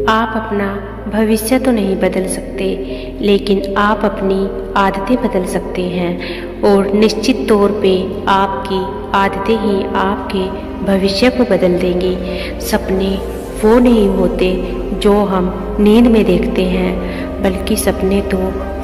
आप अपना भविष्य तो नहीं बदल सकते, लेकिन आप अपनी आदतें बदल सकते हैं और निश्चित तौर पे आपकी आदतें ही आपके भविष्य को बदल देंगी। सपने वो नहीं होते जो हम नींद में देखते हैं, बल्कि सपने तो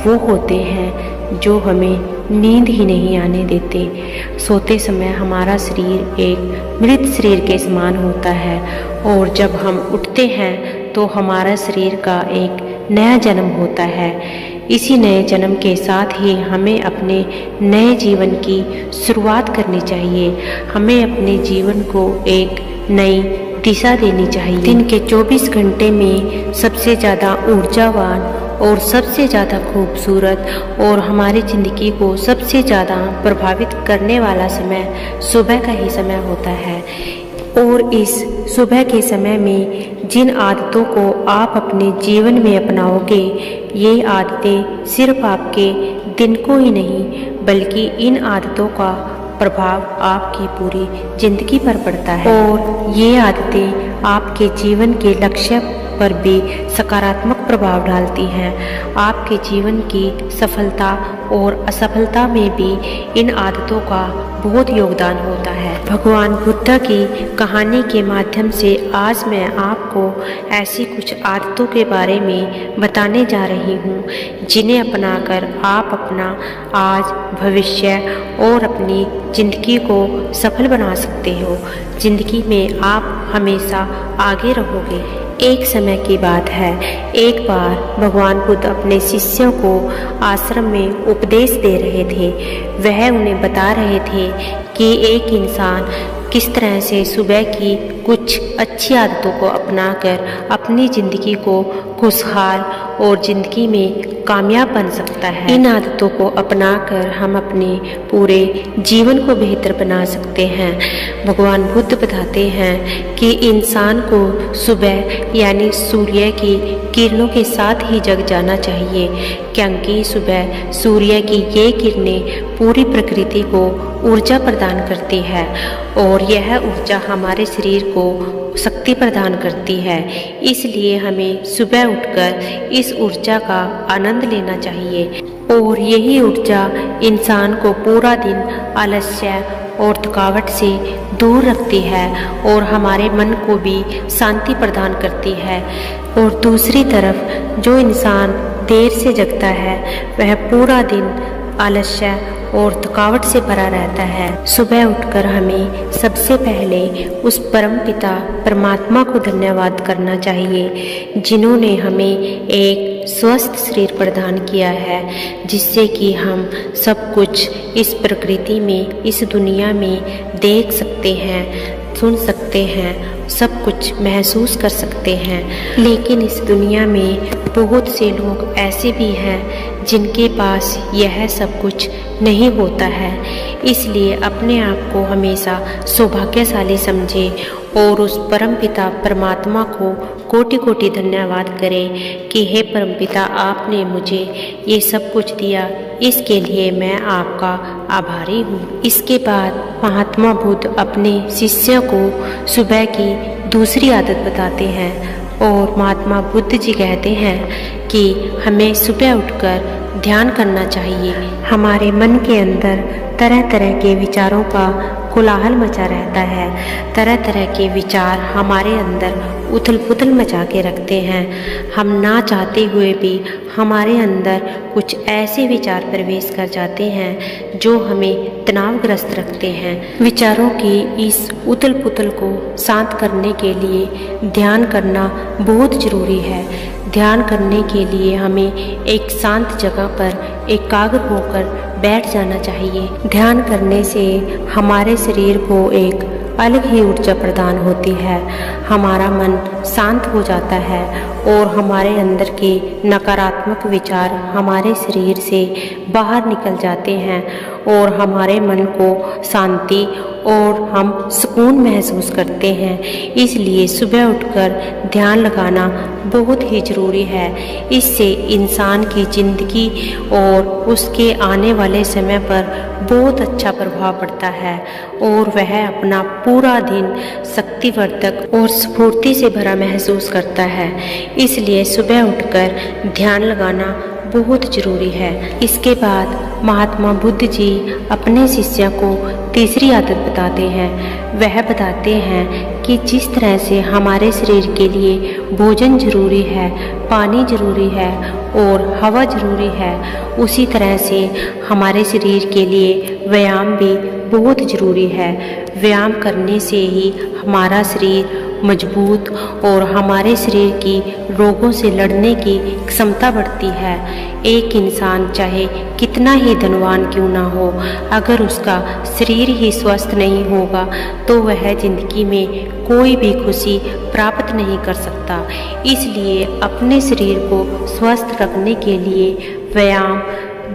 वो होते हैं जो हमें नींद ही नहीं आने देते। सोते समय हमारा शरीर एक मृत शरीर के समान होता है और जब हम उठते हैं तो हमारा शरीर का एक नया जन्म होता है। इसी नए जन्म के साथ ही हमें अपने नए जीवन की शुरुआत करनी चाहिए। हमें अपने जीवन को एक नई दिशा देनी चाहिए। दिन के 24 घंटे में सबसे ज़्यादा ऊर्जावान और सबसे ज़्यादा खूबसूरत और हमारी ज़िंदगी को सबसे ज़्यादा प्रभावित करने वाला समय सुबह का ही समय होता है। और इस सुबह के समय में जिन आदतों को आप अपने जीवन में अपनाओगे, ये आदतें सिर्फ आपके दिन को ही नहीं बल्कि इन आदतों का प्रभाव आपकी पूरी जिंदगी पर पड़ता है और ये आदतें आपके जीवन के लक्ष्य पर भी सकारात्मक प्रभाव डालती हैं। आपके जीवन की सफलता और असफलता में भी इन आदतों का बहुत योगदान होता है। भगवान बुद्ध की कहानी के माध्यम से आज मैं आपको ऐसी कुछ आदतों के बारे में बताने जा रही हूँ जिन्हें अपनाकर आप अपना आज, भविष्य और अपनी जिंदगी को सफल बना सकते हो। जिंदगी में आप हमेशा आगे रहोगे। एक समय की बात है, एक बार भगवान बुद्ध अपने शिष्यों को आश्रम में उपदेश दे रहे थे। वह उन्हें बता रहे थे कि एक इंसान किस तरह से सुबह की कुछ अच्छी आदतों को अपनाकर अपनी ज़िंदगी को खुशहाल और ज़िंदगी में कामयाब बन सकता है। इन आदतों को अपनाकर हम अपने पूरे जीवन को बेहतर बना सकते हैं। भगवान बुद्ध बताते हैं कि इंसान को सुबह यानी सूर्य की किरणों के साथ ही जग जाना चाहिए, क्योंकि सुबह सूर्य की ये किरणें पूरी प्रकृति को ऊर्जा प्रदान करती है और यह ऊर्जा हमारे शरीर को शक्ति प्रदान करती है। इसलिए हमें सुबह उठकर इस ऊर्जा का आनंद लेना चाहिए और यही ऊर्जा इंसान को पूरा दिन आलस्य और थकावट से दूर रखती है और हमारे मन को भी शांति प्रदान करती है। और दूसरी तरफ जो इंसान देर से जगता है वह पूरा दिन आलस्य और थकावट से भरा रहता है। सुबह उठकर हमें सबसे पहले उस परम पिता परमात्मा को धन्यवाद करना चाहिए जिन्होंने हमें एक स्वस्थ शरीर प्रदान किया है, जिससे कि हम सब कुछ इस प्रकृति में, इस दुनिया में देख सकते हैं, सुन सकते हैं, सब कुछ महसूस कर सकते हैं। लेकिन इस दुनिया में बहुत से लोग ऐसे भी हैं जिनके पास यह सब कुछ नहीं होता है। इसलिए अपने आप को हमेशा सौभाग्यशाली समझें और उस परमपिता परमात्मा को कोटि कोटि धन्यवाद करें कि हे परमपिता, आपने मुझे ये सब कुछ दिया, इसके लिए मैं आपका आभारी हूँ। इसके बाद महात्मा बुद्ध अपने शिष्यों को सुबह की दूसरी आदत बताते हैं और महात्मा बुद्ध जी कहते हैं कि हमें सुबह उठकर ध्यान करना चाहिए। हमारे मन के अंदर तरह तरह के विचारों का कोलाहल मचा रहता है। तरह तरह के विचार हमारे अंदर उथल पुथल मचा के रखते हैं। हम ना चाहते हुए भी हमारे अंदर कुछ ऐसे विचार प्रवेश कर जाते हैं जो हमें तनावग्रस्त रखते हैं। विचारों की इस उथल पुथल को शांत करने के लिए ध्यान करना बहुत ज़रूरी है। ध्यान करने के लिए हमें एक शांत जगह पर एकाग्र होकर बैठ जाना चाहिए। ध्यान करने से हमारे शरीर को एक अलग ही ऊर्जा प्रदान होती है। हमारा मन शांत हो जाता है और हमारे अंदर के नकारात्मक विचार हमारे शरीर से बाहर निकल जाते हैं और हमारे मन को शांति और हम सुकून महसूस करते हैं। इसलिए सुबह उठकर ध्यान लगाना बहुत ही ज़रूरी है। इससे इंसान की ज़िंदगी और उसके आने वाले समय पर बहुत अच्छा प्रभाव पड़ता है और वह अपना पूरा दिन शक्तिवर्धक और स्फूर्ति से भरा महसूस करता है। इसलिए सुबह उठकर ध्यान लगाना बहुत जरूरी है। इसके बाद महात्मा बुद्ध जी अपने शिष्य को तीसरी आदत बताते हैं। वह बताते हैं कि जिस तरह से हमारे शरीर के लिए भोजन जरूरी है, पानी जरूरी है और हवा जरूरी है, उसी तरह से हमारे शरीर के लिए व्यायाम भी बहुत जरूरी है। व्यायाम करने से ही हमारा शरीर मजबूत और हमारे शरीर की रोगों से लड़ने की क्षमता बढ़ती है। एक इंसान चाहे कितना ही धनवान क्यों ना हो, अगर उसका शरीर ही स्वस्थ नहीं होगा तो वह जिंदगी में कोई भी खुशी प्राप्त नहीं कर सकता। इसलिए अपने शरीर को स्वस्थ रखने के लिए व्यायाम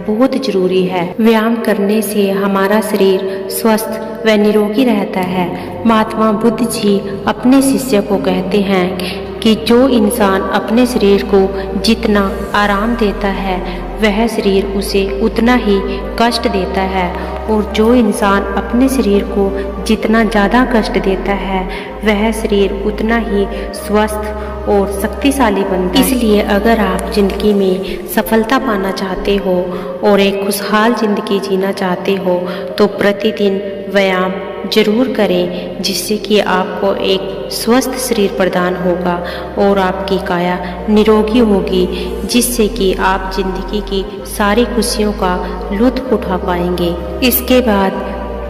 बहुत जरूरी है। व्यायाम करने से हमारा शरीर स्वस्थ व निरोगी रहता है। महात्मा बुद्ध जी अपने शिष्य को कहते हैं कि जो इंसान अपने शरीर को जितना आराम देता है वह शरीर उसे उतना ही कष्ट देता है, और जो इंसान अपने शरीर को जितना ज़्यादा कष्ट देता है वह शरीर उतना ही स्वस्थ और शक्तिशाली बनता है। इसलिए अगर आप जिंदगी में सफलता पाना चाहते हो और एक खुशहाल जिंदगी जीना चाहते हो तो प्रतिदिन व्यायाम जरूर करें, जिससे कि आपको एक स्वस्थ शरीर प्रदान होगा और आपकी काया निरोगी होगी, जिससे कि आप जिंदगी की सारी खुशियों का लुत्फ उठा पाएंगे। इसके बाद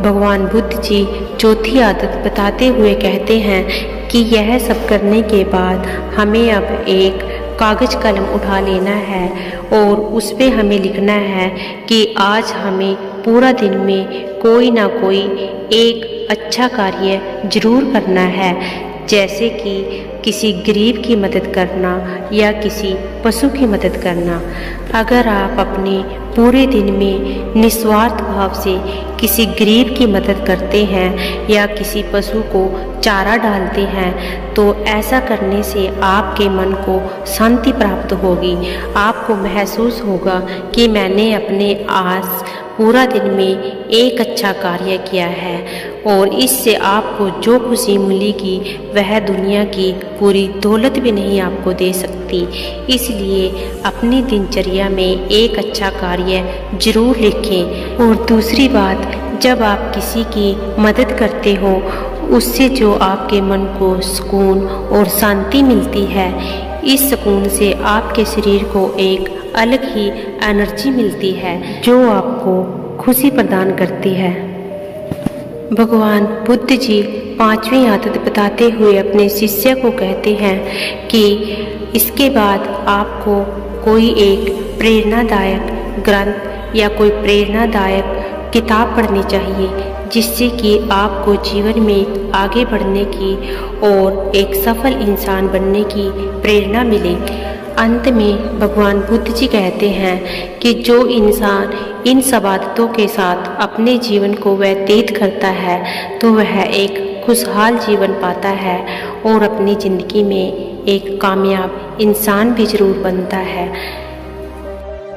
भगवान बुद्ध जी चौथी आदत बताते हुए कहते हैं कि यह सब करने के बाद हमें अब एक कागज कलम उठा लेना है और उस पे हमें लिखना है कि आज हमें पूरा दिन में कोई ना कोई एक अच्छा कार्य जरूर करना है, जैसे कि किसी गरीब की मदद करना या किसी पशु की मदद करना। अगर आप अपने पूरे दिन में निस्वार्थ भाव से किसी गरीब की मदद करते हैं या किसी पशु को चारा डालते हैं तो ऐसा करने से आपके मन को शांति प्राप्त होगी। आपको महसूस होगा कि मैंने अपने आज पूरा दिन में एक अच्छा कार्य किया है, और इससे आपको जो खुशी मिलेगी वह दुनिया की पूरी दौलत भी नहीं आपको दे सकती। इसलिए अपनी दिनचर्या में एक अच्छा कार्य जरूर लिखें। और दूसरी बात, जब आप किसी की मदद करते हो उससे जो आपके मन को सुकून और शांति मिलती है, इस सुकून से आपके शरीर को एक अलग ही एनर्जी मिलती है जो आपको खुशी प्रदान करती है। भगवान बुद्ध जी पांचवी आदत बताते हुए अपने शिष्य को कहते हैं कि इसके बाद आपको कोई एक प्रेरणादायक ग्रंथ या कोई प्रेरणादायक किताब पढ़नी चाहिए, जिससे कि आपको जीवन में आगे बढ़ने की और एक सफल इंसान बनने की प्रेरणा मिले। अंत में भगवान बुद्ध जी कहते हैं कि जो इंसान इन सब आदतों के साथ अपने जीवन को व्यतीत करता है तो वह एक खुशहाल जीवन पाता है और अपनी ज़िंदगी में एक कामयाब इंसान भी जरूर बनता है।